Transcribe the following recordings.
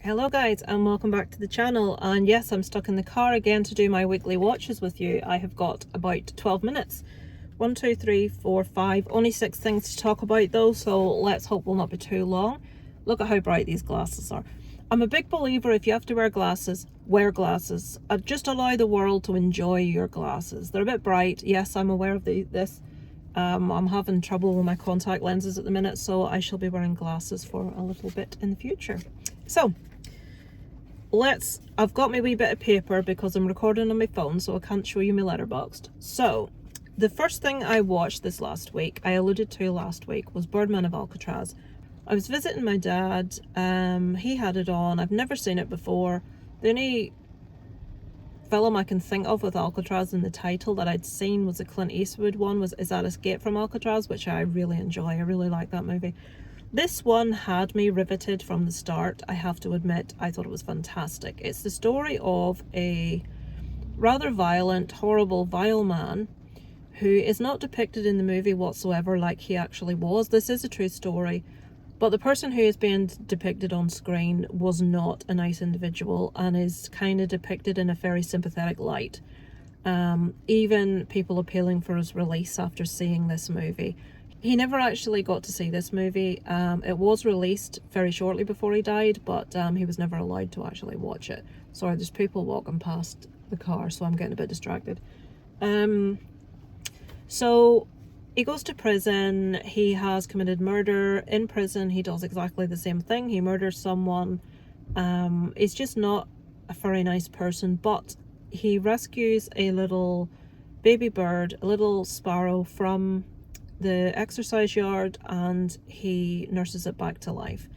Hello guys, and welcome back to the channel. And yes, I'm stuck in the car again to do my weekly watches with you. I have got about 12 minutes. 1, 2, 3, 4, 5. Only 6 things to talk about though, so let's hope we'll not be too long. Look at how bright these glasses are. I'm a big believer if you have to wear glasses, wear glasses. Just allow the world to enjoy your glasses. They're a bit bright. Yes, I'm aware of this. I'm having trouble with my contact lenses at the minute, so I shall be wearing glasses for a little bit in the future. So, I've got my wee bit of paper because I'm recording on my phone, so I can't show you my Letterboxd. So, the first thing I watched this last week, I alluded to last week, was Birdman of Alcatraz. I was visiting my dad, he had it on, I've never seen it before. The only film I can think of with Alcatraz in the title that I'd seen was the Clint Eastwood one, Is That Escape from Alcatraz, which I really enjoy. I really like that movie. This one had me riveted from the start, I have to admit. I thought it was fantastic. It's the story of a rather violent, horrible, vile man who is not depicted in the movie whatsoever like he actually was. This is a true story, but the person who is being depicted on screen was not a nice individual and is kind of depicted in a very sympathetic light. Even people appealing for his release after seeing this movie. He never actually got to see this movie. It was released very shortly before he died, but he was never allowed to actually watch it. Sorry, there's people walking past the car, so I'm getting a bit distracted. So he goes to prison. He has committed murder. In prison, he does exactly the same thing. He murders someone. He's just not a very nice person, but he rescues a little baby bird, a little sparrow, from the exercise yard, and he nurses it back to life.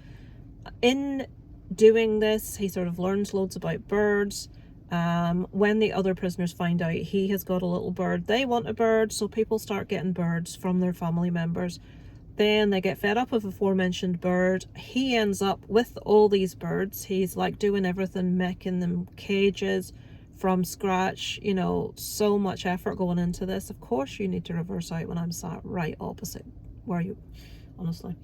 In doing this, he sort of learns loads about birds. When the other prisoners find out he has got a little bird, they want a bird, so people start getting birds from their family members. Then they get fed up with the aforementioned bird. He ends up with all these birds. He's like doing everything, making them cages from scratch, you know, so much effort going into this. Of course you need to reverse out when I'm sat right opposite where you, honestly.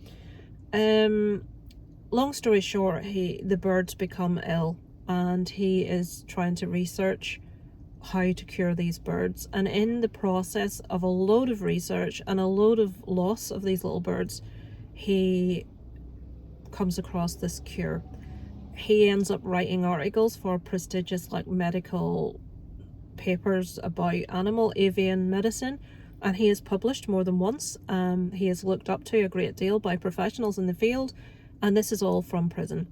Long story short, the birds become ill and he is trying to research how to cure these birds, and in the process of a load of research and a load of loss of these little birds, he comes across this cure. He ends up writing articles for prestigious medical papers about animal avian medicine, and he is published more than once. He is looked up to a great deal by professionals in the field, and this is all from prison.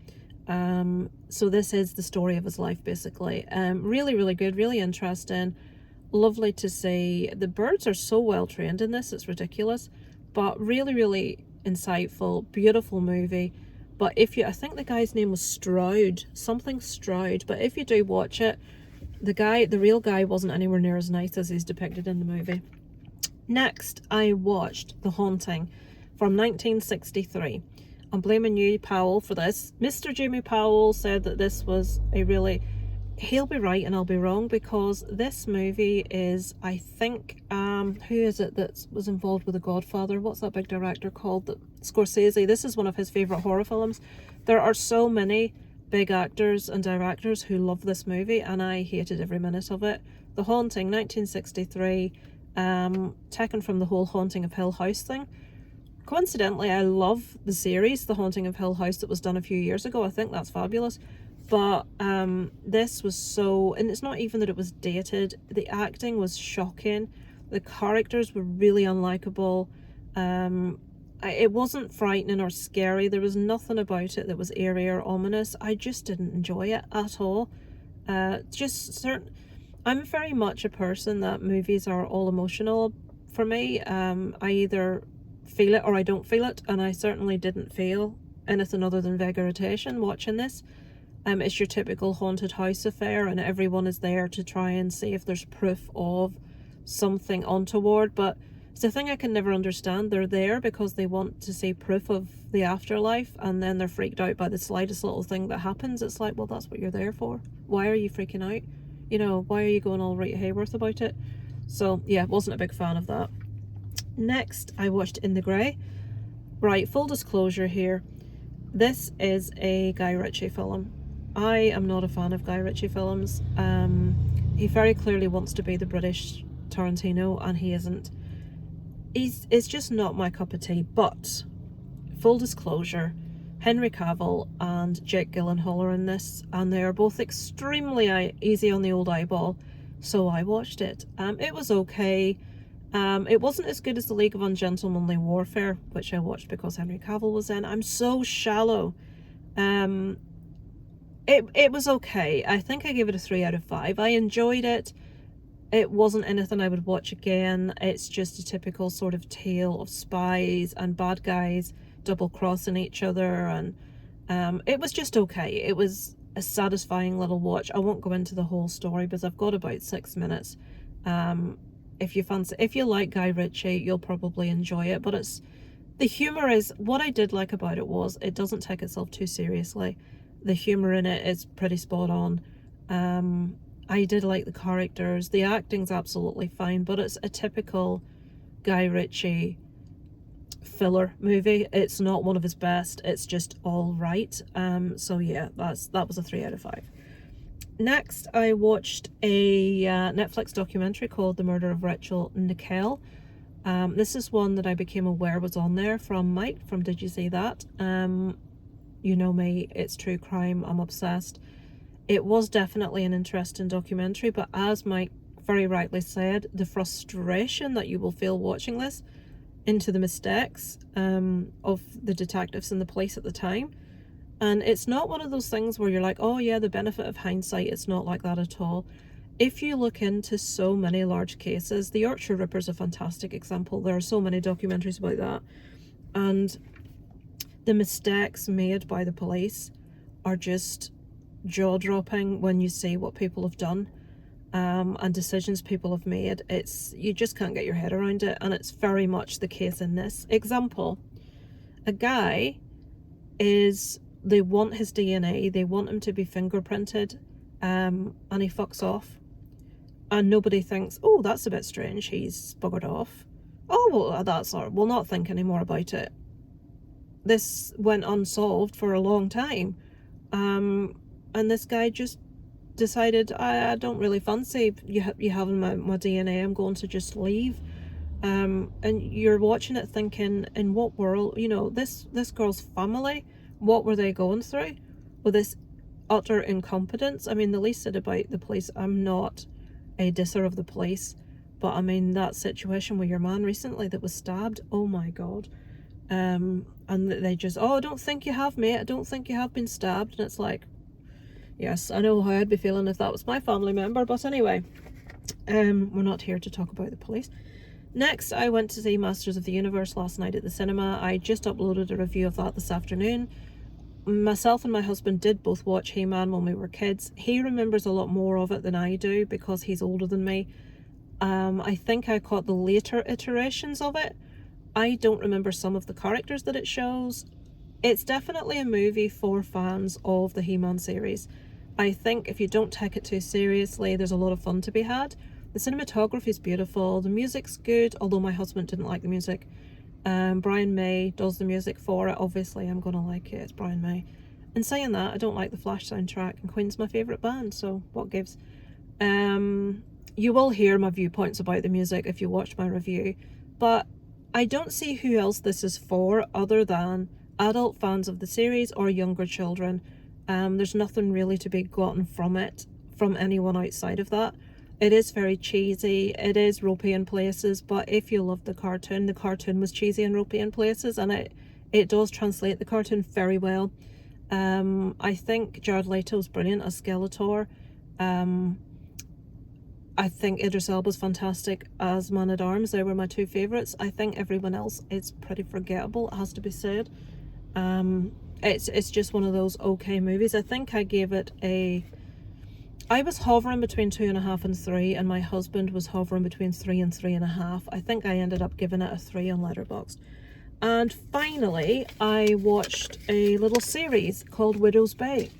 So this is the story of his life, basically. Really, really good, really interesting, lovely to see. The birds are so well trained in this, it's ridiculous, but really, really insightful, beautiful movie. But I think the guy's name was Stroud, something Stroud, but if you do watch it, the real guy wasn't anywhere near as nice as he's depicted in the movie. Next, I watched The Haunting from 1963. I'm blaming you, Powell, for this. Mr. Jimmy Powell said that this was he'll be right and I'll be wrong, because this movie is, I think, who is it that was involved with The Godfather? What's that big director called? Scorsese. This is one of his favourite horror films. There are so many big actors and directors who love this movie, and I hated every minute of it. The Haunting, 1963, taken from the whole Haunting of Hill House thing. Coincidentally, I love the series, The Haunting of Hill House, that was done a few years ago. I think that's fabulous. But this was so, and it's not even that it was dated, the acting was shocking, the characters were really unlikable. It wasn't frightening or scary, there was nothing about it that was eerie or ominous. I just didn't enjoy it at all. I'm very much a person that movies are all emotional for me. I either feel it or I don't feel it, and I certainly didn't feel anything other than vague irritation watching this. It's your typical haunted house affair, and everyone is there to try and see if there's proof of something untoward, but it's a thing I can never understand. They're there because they want to see proof of the afterlife, and then they're freaked out by the slightest little thing that happens. It's like, well, that's what you're there for. Why are you freaking out? You know, why are you going all right Hayworth about it? So yeah, wasn't a big fan of that. Next, I watched In the Grey. Right, full disclosure here. This is a Guy Ritchie film. I am not a fan of Guy Ritchie films. He very clearly wants to be the British Tarantino, and he isn't. It's just not my cup of tea. But full disclosure, Henry Cavill and Jake Gyllenhaal are in this, and they are both extremely easy on the old eyeball. So I watched it. It was okay. It wasn't as good as The League of Ungentlemanly Warfare, which I watched because Henry Cavill was in. I'm so shallow. It was okay. I think I gave it a 3 out of 5. I enjoyed it. It wasn't anything I would watch again. It's just a typical sort of tale of spies and bad guys double-crossing each other, and it was just okay. It was a satisfying little watch. I won't go into the whole story because I've got about 6 minutes. If you like Guy Ritchie, you'll probably enjoy it. But the humour is what I did like about it was it doesn't take itself too seriously. The humour in it is pretty spot on. I did like the characters. The acting's absolutely fine, but it's a typical Guy Ritchie filler movie. It's not one of his best. It's just all right. So yeah, that was a 3 out of 5. Next, I watched a Netflix documentary called The Murder of Rachel Nickell. This is one that I became aware was on there from Mike from Did You See That? You know me, it's true crime, I'm obsessed. It was definitely an interesting documentary, but as Mike very rightly said, the frustration that you will feel watching this into the mistakes of the detectives and the police at the time. And it's not one of those things where you're like, oh yeah, the benefit of hindsight. It's not like that at all. If you look into so many large cases, the Yorkshire Ripper is a fantastic example. There are so many documentaries about that. And the mistakes made by the police are just jaw-dropping when you see what people have done and decisions people have made. You just can't get your head around it, and it's very much the case in this example. A guy they want his DNA, they want him to be fingerprinted, and he fucks off. And nobody thinks, oh, that's a bit strange, he's buggered off. Oh, well, that's all right, we'll not think any more about it. This went unsolved for a long time. And this guy just decided, I don't really fancy you having my DNA, I'm going to just leave. And you're watching it thinking, in what world, this girl's family, what were they going through with this utter incompetence? I mean, the least said about the police, I'm not a disser of the police, but I mean, that situation with your man recently that was stabbed, oh my God. And they just, oh, I don't think you have, mate, I don't think you have been stabbed. And it's like, yes, I know how I'd be feeling if that was my family member, but anyway, we're not here to talk about the police. Next, I went to see Masters of the Universe last night at the cinema. I just uploaded a review of that this afternoon. Myself and my husband did both watch He-Man when we were kids. He remembers a lot more of it than I do because he's older than me. I think I caught the later iterations of it. I don't remember some of the characters that it shows. It's definitely a movie for fans of the He-Man series. I think if you don't take it too seriously, there's a lot of fun to be had. The cinematography is beautiful, the music's good, although my husband didn't like the music. Brian May does the music for it. Obviously I'm gonna like it, it's Brian May. And saying that, I don't like the Flash soundtrack, and Queen's my favourite band, so what gives. You will hear my viewpoints about the music if you watch my review, but I don't see who else this is for other than adult fans of the series or younger children. There's nothing really to be gotten from it from anyone outside of that. It is very cheesy, it is ropey in places, but if you love the cartoon was cheesy and ropey in places, and it does translate the cartoon very well. I think Jared Leto's brilliant as Skeletor. I think Idris Elba's fantastic as Man-at-Arms. They were my two favourites. I think everyone else is pretty forgettable, it has to be said. It's just one of those okay movies. I think I gave it I was hovering between 2.5 and 3, and my husband was hovering between 3 and 3.5. I think I ended up giving it a 3 on Letterboxd. And finally, I watched a little series called Widow's Bay.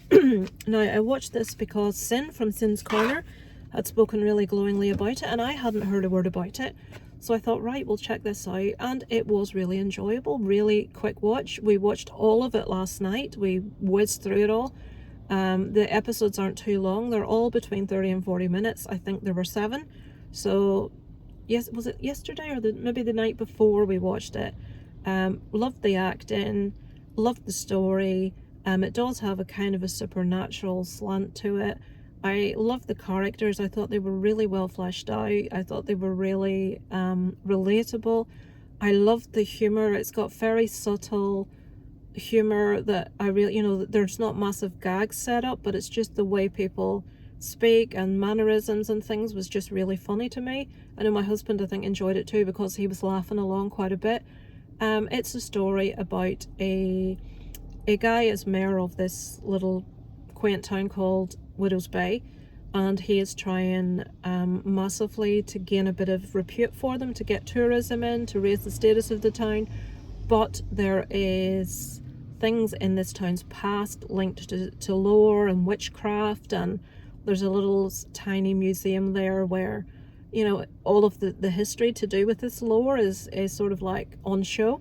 Now, I watched this because Sin from Sin's Corner had spoken really glowingly about it, and I hadn't heard a word about it. So I thought, right, we'll check this out. And it was really enjoyable, really quick watch. We watched all of it last night. We whizzed through it all. The episodes aren't too long. They're all between 30 and 40 minutes. I think there were 7. So, yes, was it yesterday or maybe the night before we watched it? Loved the acting, loved the story. It does have a kind of a supernatural slant to it. I loved the characters. I thought they were really well fleshed out. I thought they were really relatable. I loved the humour. It's got very subtle humor that I really, there's not massive gags set up, but it's just the way people speak and mannerisms and things was just really funny to me. I know my husband, I think, enjoyed it too because he was laughing along quite a bit. It's a story about a guy is mayor of this little quaint town called Widow's Bay, and he is trying massively to gain a bit of repute for them, to get tourism in, to raise the status of the town. But there is things in this town's past linked to lore and witchcraft, and there's a little tiny museum there where, all of the history to do with this lore is sort of like on show.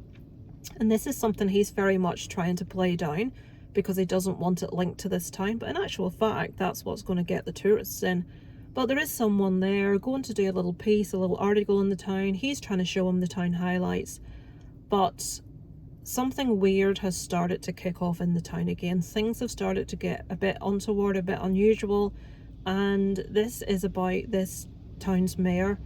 And this is something he's very much trying to play down because he doesn't want it linked to this town. But in actual fact, that's what's going to get the tourists in. But there is someone there going to do a little piece, a little article in the town. He's trying to show him the town highlights. But something weird has started to kick off in the town again. Things have started to get a bit untoward, a bit unusual. And this is about this town's mayor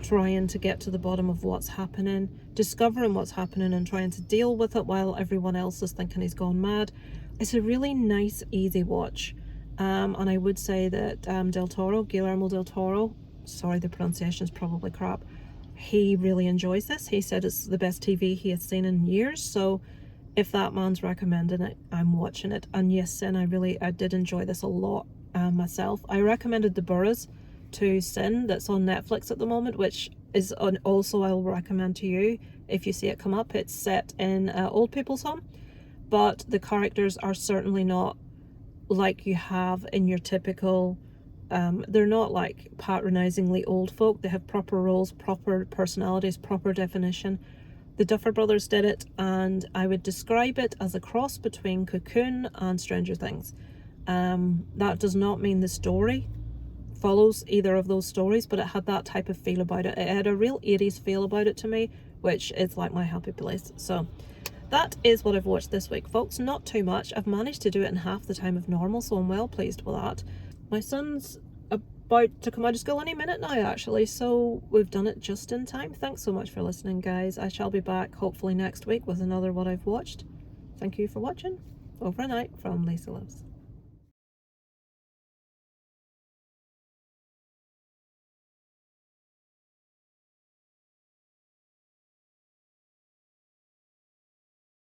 trying to get to the bottom of what's happening, discovering what's happening and trying to deal with it while everyone else is thinking he's gone mad. It's a really nice, easy watch. And I would say that Guillermo del Toro, sorry, the pronunciation is probably crap, he really enjoys this. He said it's the best TV he has seen in years. So if that man's recommending it, I'm watching it. And yes, Sin, I did enjoy this a lot myself. I recommended The Boroughs to Sin, that's on Netflix at the moment, which is also I'll recommend to you if you see it come up. It's set in old people's home, but the characters are certainly not like you have in your typical they're not like patronizingly old folk. They have proper roles, proper personalities, proper definition. The Duffer Brothers did it, and I would describe it as a cross between Cocoon and Stranger Things. That does not mean the story follows either of those stories, but it had that type of feel about it. It had a real 80s feel about it to me, which is like my happy place. So that is what I've watched this week, folks. Not too much. I've managed to do it in half the time of normal, so I'm well pleased with that. My son's about to come out of school any minute now, actually, so we've done it just in time. Thanks so much for listening, guys. I shall be back hopefully next week with another What I've Watched. Thank you for watching. Over and out from Lisa Lives.